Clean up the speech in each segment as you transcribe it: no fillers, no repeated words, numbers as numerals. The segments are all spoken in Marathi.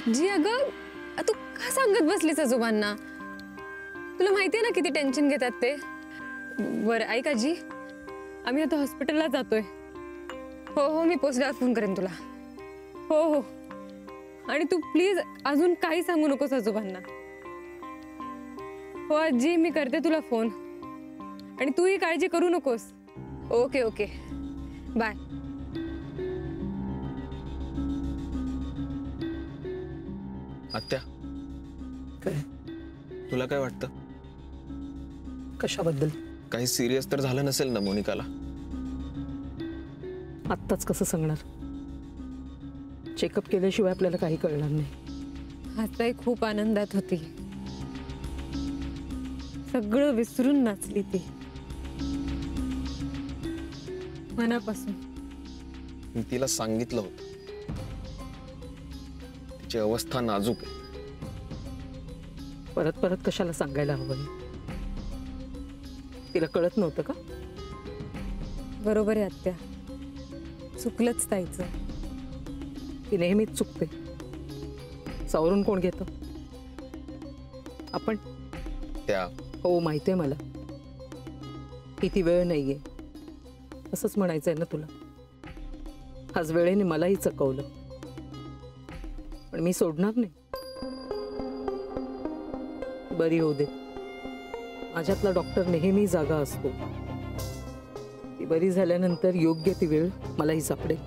जी अगं तू का सांगत बसलीस आजोबांना? तुला माहिती आहे ना किती टेन्शन घेतात ते. बरं ऐका जी, आम्ही आता हॉस्पिटलला जातोय. हो हो, मी पोचल्यावर फोन करेन तुला. हो हो, आणि तू प्लीज अजून काही सांगू नकोस आजोबांना. हो आजी, मी करते तुला फोन. आणि तूही काळजी करू नकोस. Okay okay, bye. आत्या, काय? तुला काय वाटतं? कशाबद्दल? काही सिरियस तर झालं नसेल ना मोनिकाला? आत्ताच कसं सांगणार? चेकअप केल्याशिवाय आपल्याला काही कळणार नाही. आताही खूप आनंदात होती, सगळं विसरून नाचली ती मनापासून. मी तिला सांगितलं होतं तिची अवस्था नाजूक आहे. परत परत कशाला सांगायला हवं? तिला कळत नव्हतं का? बरोबर आहे आत्या, चुकलंच ताईचं. ती नेहमीच चुकते. सावरून कोण घेतं? आपण. त्या हो माहिती आहे मला, किती वेळ नाहीये असंच म्हणायचंय ना तुला. आज वेळेने मलाही चकवलं, पण मी सोडणार नाही. बरी होऊ दे. माझ्यातला डॉक्टर नेहमी जागा असतो. ती बरी झाल्यानंतर योग्य ती वेळ मलाही सापडेल.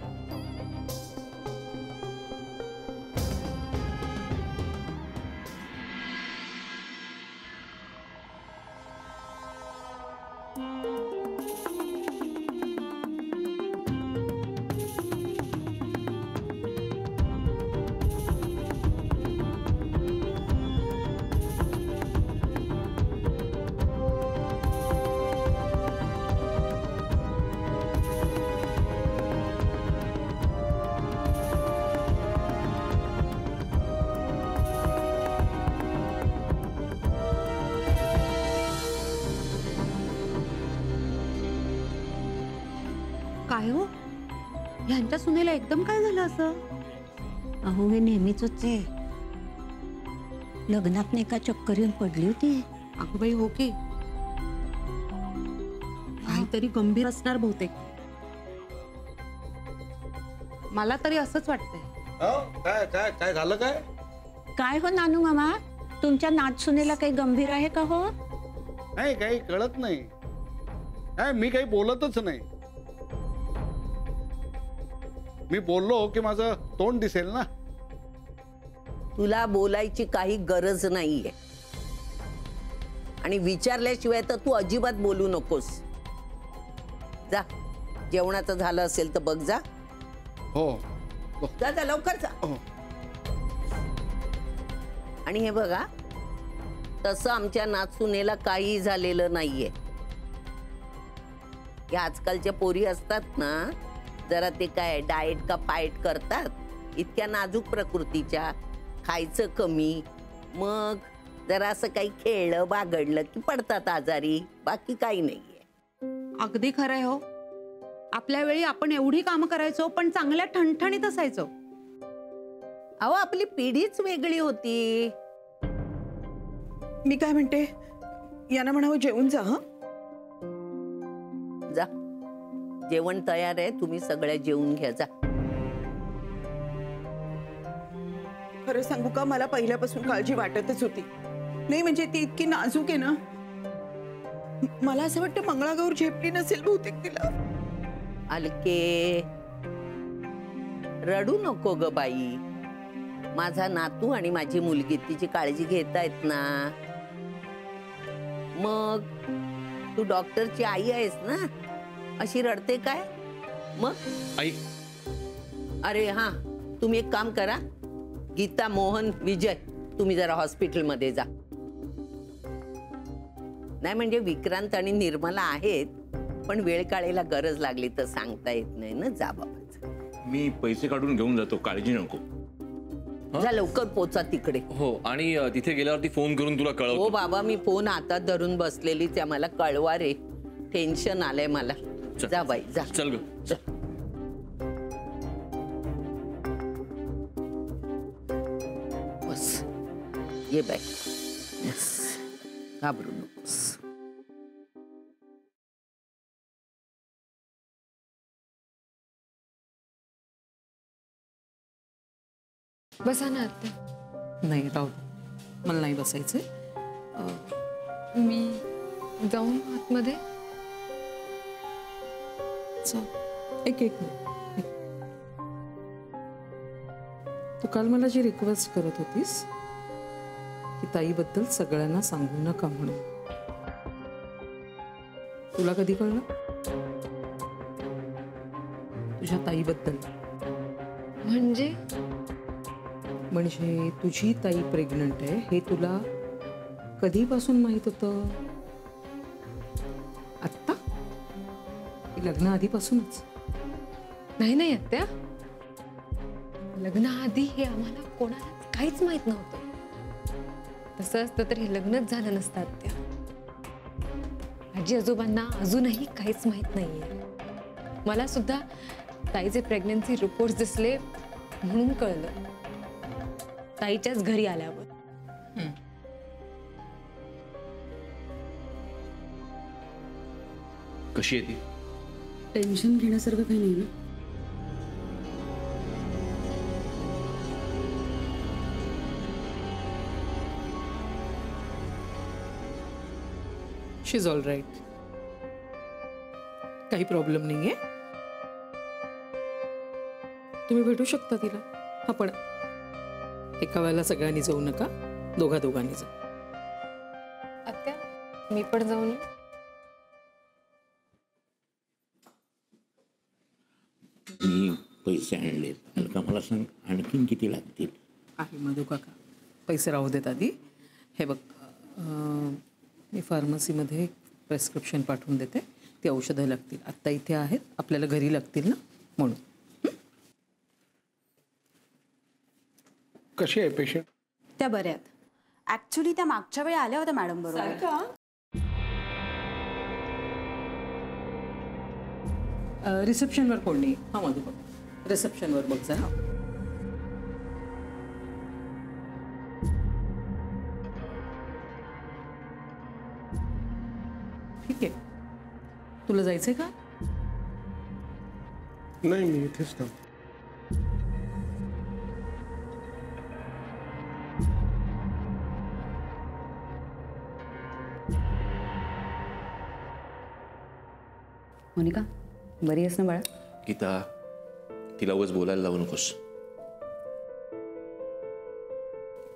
काय हो, ह्यांच्या सुनेला एकदम काय झालं असं? अहो हे नेहमीच आहे. लग्नात नाही का चक्कर येऊन पडली होती. अगं बाई, हो की काहीतरी गंभीर असणार बहुतेक. मला तरी असंच वाटतंय. काय काय काय झालं काय? काय हो नानू मामा, तुमच्या नातसुनेला काही गंभीर आहे का हो? नाही, काही कळत नाही. काय मी काही बोलतच नाही. मी बोललो की माझं तोंड दिसेल ना. तुला बोलायची काही गरज नाहीये, आणि विचारल्याशिवाय तर तू अजिबात बोलू नकोस. जा, जेवणाचं झालं असेल तर बघ जा. हो, जा जा, लवकर जा. आणि हे बघा, तसं आमच्या नातसुनेला काही झालेलं नाहीये. या आजकालच्या पोरी असतात ना, जरा ते काय डाएट का पाएट करतात, इतक्या नाजूक प्रकृतीच्या, खायचं कमी, मग जरा असं काही खेळलं बागडलं की पडतात आजारी, बाकी काही नाहीये. अगदी खरंय हो. आपल्या वेळी आपण एवढी कामं करायचो पण चांगल्या ठणठणीत असायचो. अहो आपली पिढीच वेगळी होती. मी काय म्हणते, यांना म्हणावं जेवून जा. जा, जेवण तयार आहे, तुम्ही सगळ्या जेवून घ्या. जा. खरं सांगू का, मला पहिल्यापासून काळजी वाटतच होती. नाही म्हणजे ती इतकी नाजूक आहे ना, मला असं वाटतं मंगळागौर झेपली नसेल बहुतेक तिला. अलके, रडू नको ग बाई. माझा नातू आणि माझी मुलगी तिची काळजी घेतायत ना. मग तू डॉक्टरची आई आहेस ना, अशी रडते काय मग? आई, अरे हा, तुम्ही एक काम करा, गीता, मोहन, विजय, तुम्ही जरा हॉस्पिटलमध्ये जा. नाही म्हणजे विक्रांत आणि निर्मला आहेत, पण वेळ काळेला गरज लागली तर सांगता येत नाही ना. जा बाबा. मी पैसे काढून घेऊन जातो, काळजी नको. जा लवकर पोचा तिकडे. हो, आणि तिथे गेल्यावरती फोन करून तुला कळवतो. हो बाबा, मी फोन हातात धरून बसलेली, त्या मला कळवा रे. टेन्शन आलंय मला. जा बाई जा. चल ग. ये बाय. येस, घाबरू नकोस. बसा ना आत्या. नाही राहू दे. मला नाही बसायचंय. मी जाऊन आतमध्ये. चल, एक मिनिट. तू काल मला जी रिक्वेस्ट करत होतीस की ताईबद्दल सगळ्यांना सांगू नका म्हणून, तुला कधी कळलं? तुझ्या ताईबद्दल. म्हणजे म्हणजे तुझी ताई प्रेग्नंट आहे हे तुला कधीपासून माहित होतं? आत्ता की लग्नाआधीपासूनच? नाही नाही आत्या, लग्नाआधी हे आम्हाला कोणाला काहीच माहित नव्हतं. तसं असतं तर हे लग्नच झालं नसतं आत्या. आजी आजोबांना अजूनही काहीच माहित नाहीये. मला सुद्धा ताईचे प्रेग्नन्सी रिपोर्ट्स दिसले म्हणून कळलं, ताईच्याच घरी आल्यावर. कशी आहे ती? टेन्शन घेण्यासारखं काही नाही ना. शी इज ऑल राईट. काही प्रॉब्लेम नाहीये. तुम्ही भेटू शकता तिला. हा पण एका वेळेला सगळ्यांनी जाऊ नका, दोघांनी जा. आत्या मी पण जाऊन. मी पैसे आणले. अलका मला सांग आणखीन किती लागतील? आहे मधू काका, पैसे राहू देत आधी. हे बघ, मी फार्मसीमध्ये प्रेस्क्रिप्शन पाठवून देते. ती औषधं लागतील. आत्ता इथे आहेत, आपल्याला घरी लागतील ना म्हणून. कशी आहे पेशंट? त्या बऱ्या आहेत. ऍक्च्युली त्या मागच्या वेळी आल्या होत्या मॅडम बरोबर. रिसेप्शनवर कोण नाही. हा मधू काका, रिसेप्शनवर बघ जरा. ठीक आहे. तुला जायचंय का? नाही, मी इथेच थांब. मोनिका, बरी आहेस ना बाळा? गीता, तिला उगाच बोलायला लावू नकोस.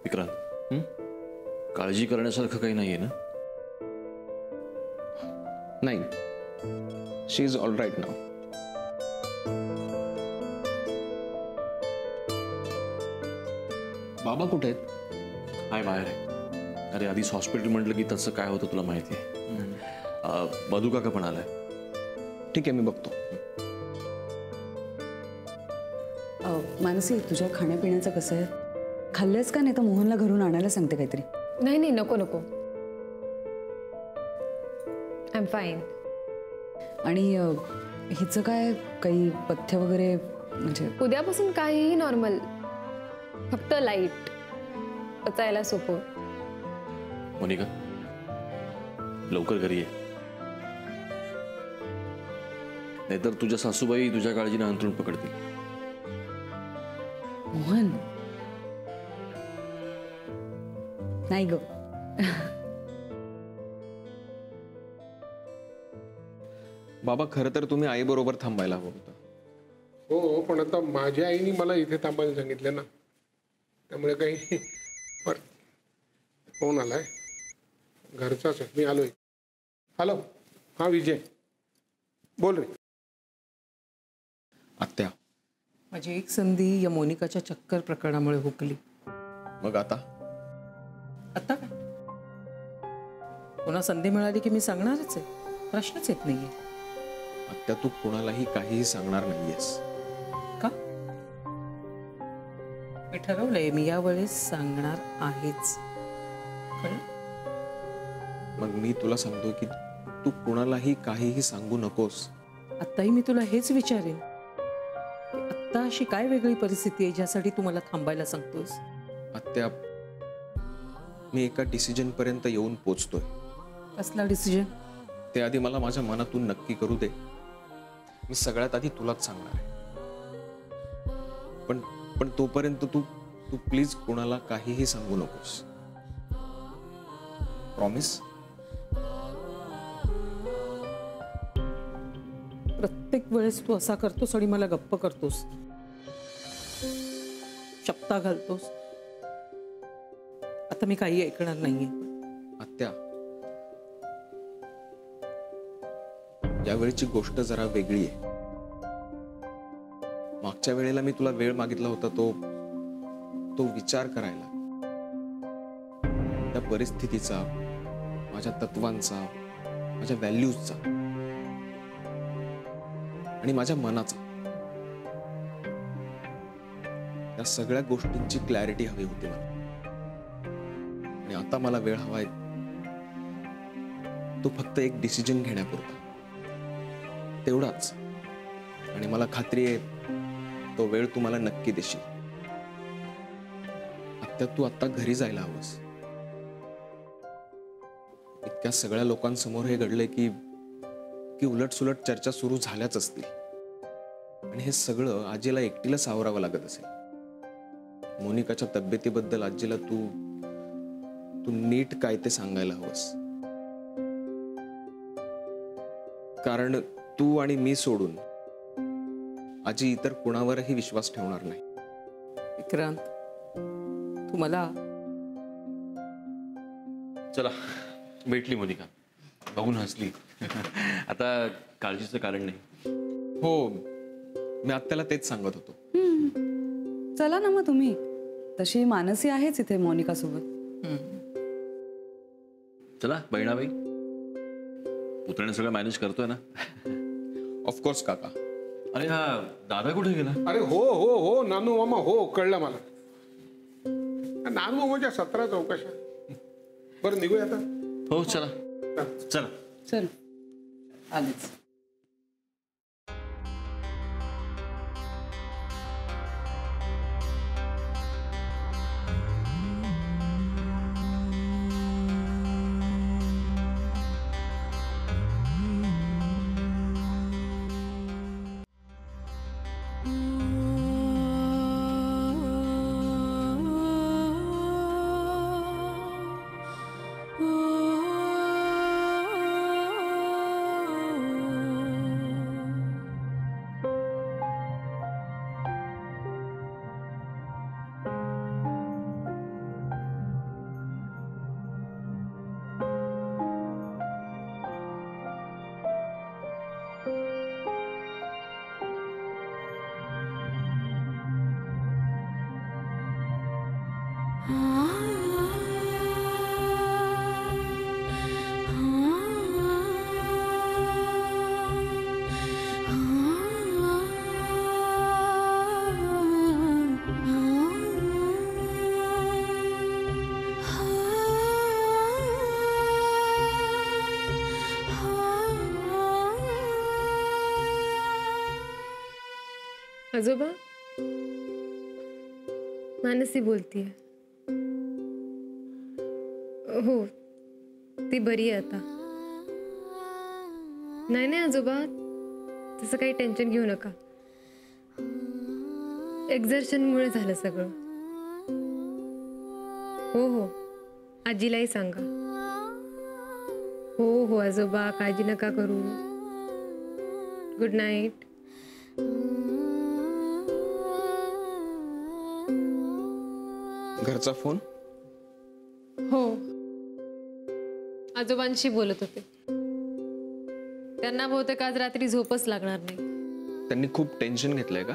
विक्रांत, काळजी करण्यासारखं काही नाहीये ना? नाही, शी इज ऑल राईट नाव. बाबा कुठे आहेत? हाय, बाहेर आहे. अरे आधीच हॉस्पिटल म्हटलं की तसं काय होतं तुला माहिती आहे. मधू काका पण आलाय. ठीक आहे, मी बघतो. मानसी, तुझ्या खाण्यापिण्याचं कसं आहे? खाल्लंस का? नाही तर मोहनला घरून आणायला सांगते काहीतरी. नाही नाही, नको नको. I am fine. आणि हिचं काय, काही पथ्य वगैरे? म्हणजे उद्यापासून काहीही नॉर्मल, फक्त लाईट, पचायला सोपं. मोनिका, लवकर घरी ये, नाहीतर तुझ्या सासूबाई तुझ्या काळजीने अंथरूण पकडतील. मोहन, नाही ग. बाबा, खरं तर तुम्ही आईबरोबर थांबायला हवं होतं. हो, पण आता माझ्या आईने मला इथे थांबायला सांगितलं ना, त्यामुळे काही. फोन आलाय, घरचाच आहे. मी आलोय. हॅलो, हा विजय बोल रे. आत्या, माझी एक संधी या मोनिकाच्या चक्कर प्रकरणामुळे हुकली. मग आता आता काय, पुन्हा संधी मिळाली की मी सांगणारच आहे. प्रश्नच येत नाहीये. आत्या, तू कोणालाही काहीही सांगणार नाहीयेस का? मी ठरवलंय, मी यावेळेस सांगणार आहेच. कळलं? मग मी तुला सांगतो की तू कोणालाही काहीही सांगू नकोस. आत्ताही मी तुला हेच विचारेन की आत्ता अशी काय वेगळी परिस्थिती आहे ज्यासाठी तू मला थांबायला सांगतोस? आत्या, मी एका डिसिजन पर्यंत येऊन पोचतोय. कसला डिसिजन? ते आधी मला माझ्या मनातून नक्की करू दे. मी सगळ्यात आधी तुलाच सांगणार आहे. पण तोपर्यंत तू प्लीज कोणाला काहीही सांगू नकोस. प्रॉमिस? प्रत्येक वेळेस तू असा करतोस आणि मला गप्प करतोस, शब्दा घालतोस. आता मी काही ऐकणार नाहीये. आत्या, यावेळीची गोष्ट जरा वेगळी आहे. मागच्या वेळेला मी तुला वेळ मागितला होता तो विचार करायला, त्या परिस्थितीचा, माझ्या तत्वांचा, माझ्या व्हॅल्यूजचा आणि माझ्या मनाचा. या सगळ्या गोष्टींची क्लॅरिटी हवी होती मला. आणि आता मला वेळ हवाय तो फक्त एक डिसिजन घेण्यापुरता, तेवढाच. आणि मला खात्री आहे तो वेळ तू मला नक्की देशील. आता तू आता घरी जायला हवंस. इतक्या सगळ्या लोकांसमोर हे घडलंय की उलटसुलट चर्चा सुरू झाल्याच असतील. आणि हे सगळं आजीला एकटीला सावरावं लागत असेल. मोनिकाच्या तब्येतीबद्दल आजीला तू नीट काय ते सांगायला हवंस. कारण तू आणि मी सोडून आजी इतर कुणावरही विश्वास ठेवणार नाही. विक्रांत, तू मला चला, भेटली मोनिका, बघून हसली. आता काळजीचं कारण नाही. हो, मी आत्याला तेच सांगत होतो. चला ना मग तुम्ही. तशी मानसी आहेच इथे मोनिका सोबत. चला बहिणाबाई, पुतणे सगळं मॅनेज करतोय ना? ऑफकोर्स काका. अरे हा दादा कुठे गेला? अरे हो हो हो नानू मामा, हो कळलं मला. नानू मामाच्या 17 चौकशा. बरं निघूया आता. हो चला चला चल आलेच. आजोबा, मानसी बोलतीये. हो, ती बरी आहे आता. नाही आजोबा, तसं काही टेन्शन घेऊ नका. एक्झर्शनमुळे झालं सगळं. हो आजीलाही सांगा. हो आजोबा, काळजी नका करू. Good night. घरचा फोन? हो, आजोबांशी बोलत होते. त्यांना बहुतेक आज रात्री झोपच लागणार नाही. त्यांनी खूप टेन्शन घेतलंय का?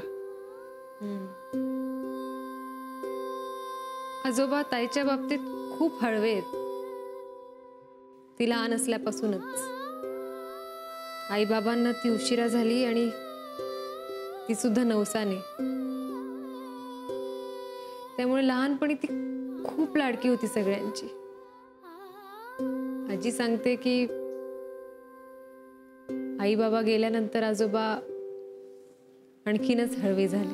आजोबा ताईच्या बाबतीत खूप हळवे आहेत. ती लहान असल्यापासूनच आई बाबांना ती उशिरा झाली आणि ती सुद्धा नवसाने. त्यामुळे लहानपणी ती खूप लाडकी होती सगळ्यांची. आजी सांगते की आई बाबा गेल्यानंतर आजोबा आणखीनच हळवे झाले.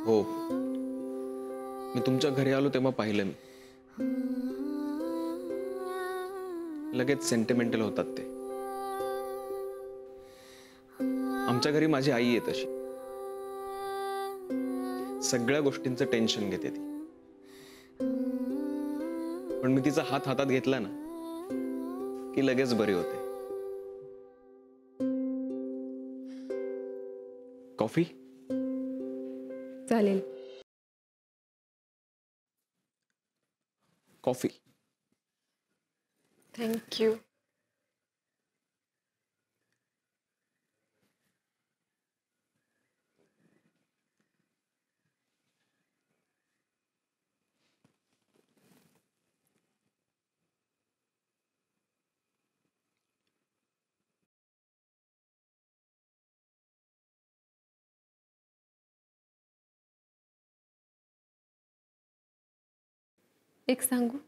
हो, मी तुमच्या घरी आलो तेव्हा पाहिलं मी. लगेच सेंटिमेंटल होतात ते. आमच्या घरी माझी आई आहे तशी. सगळ्या गोष्टींचं टेन्शन घेते ती. पण मी तिचा हात हातात घेतला ना की लगेच बरी होते. कॉफी? चालेल. कॉफी. थँक्यू. एक सांगू?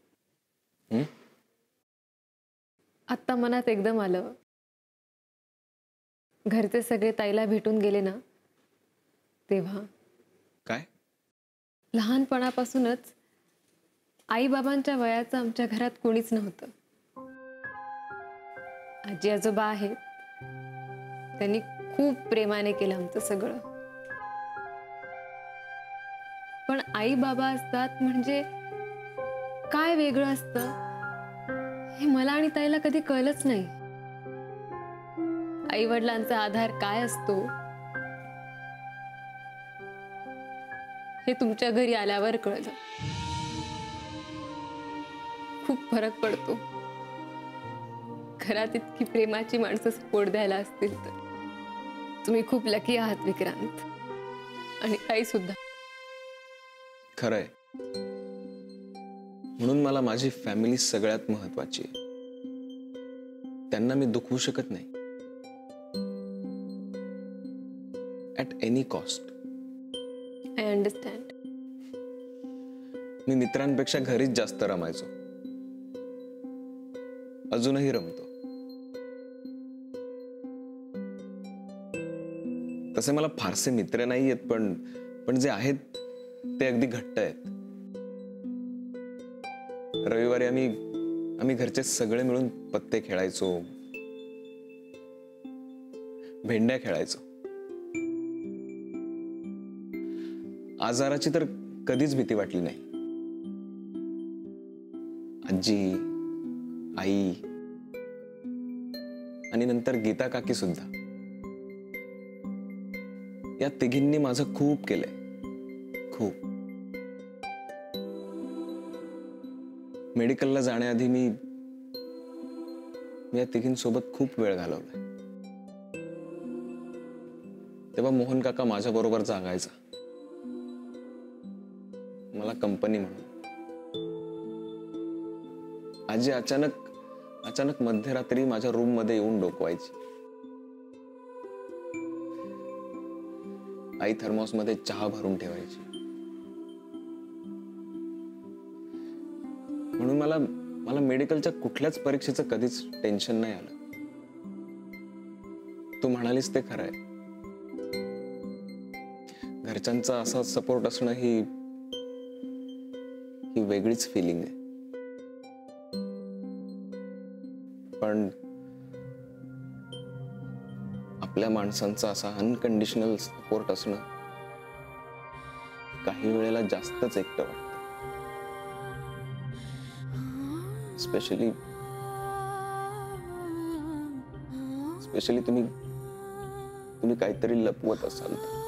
आत्ता मनात एकदम आलं, घरचे सगळे ताईला भेटून गेले ना तेव्हा. काय? लहानपणापासूनच आई बाबांच्या वयाचं आमच्या घरात कोणीच नव्हतं. आजी आजोबा आहेत, त्यांनी खूप प्रेमाने केलं आमचं सगळं. पण आई बाबा असतात म्हणजे काय वेगळं असतं हे मला आणि ताईला कधी कळलंच नाही. आई वडिलांचा आधार काय असतो हे तुमच्या घरी आल्यावर कळलं. खूप फरक पडतो. घरात इतकी प्रेमाची माणसं सपोर्ट द्यायला असतील तर. तुम्ही खूप लकी आहात विक्रांत, आणि ताई सुद्धा. खरंय. म्हणून मला माझी फॅमिली सगळ्यात महत्वाची आहे. त्यांना मी दुखवू शकत नाही at any cost. I understand. मी मित्रांपेक्षा घरीच जास्त रमायचो, अजूनही रमतो. तसे मला फारसे मित्र नाही आहेत, पण जे आहेत ते अगदी घट्ट आहेत. रविवारी आम्ही घरचे सगळे मिळून पत्ते खेळायचो, भेंड्या खेळायचो. आजाराची तर कधीच भीती वाटली नाही. आजी, आई आणि नंतर गीता काकी सुद्धा. या तिघींनी माझं खूप केलंय, खूप. मेडिकलला जाण्याआधी मी या तिघींसोबत खूप वेळ घालवलाय. तेव्हा मोहन काका माझ्या बरोबर जागायचा, मला कंपनी म्हणून. आजी अचानक मध्यरात्री माझ्या रूम मध्ये येऊन डोकवायची. आई थर्मॉस मध्ये चहा भरून ठेवायची. म्हणून मला मेडिकलच्या कुठल्याच परीक्षेचं कधीच टेन्शन नाही आलं. तू म्हणालीस ते खरं आहे. घरच्यांचा असा सपोर्ट असणं ही वेगळीच फिलिंग आहे. पण आपल्या माणसांचा असा अनकंडिशनल सपोर्ट असणं काही वेळेला जास्तच एकटं वाटतं. स्पेशली तुम्ही काहीतरी लपवत असाल तर.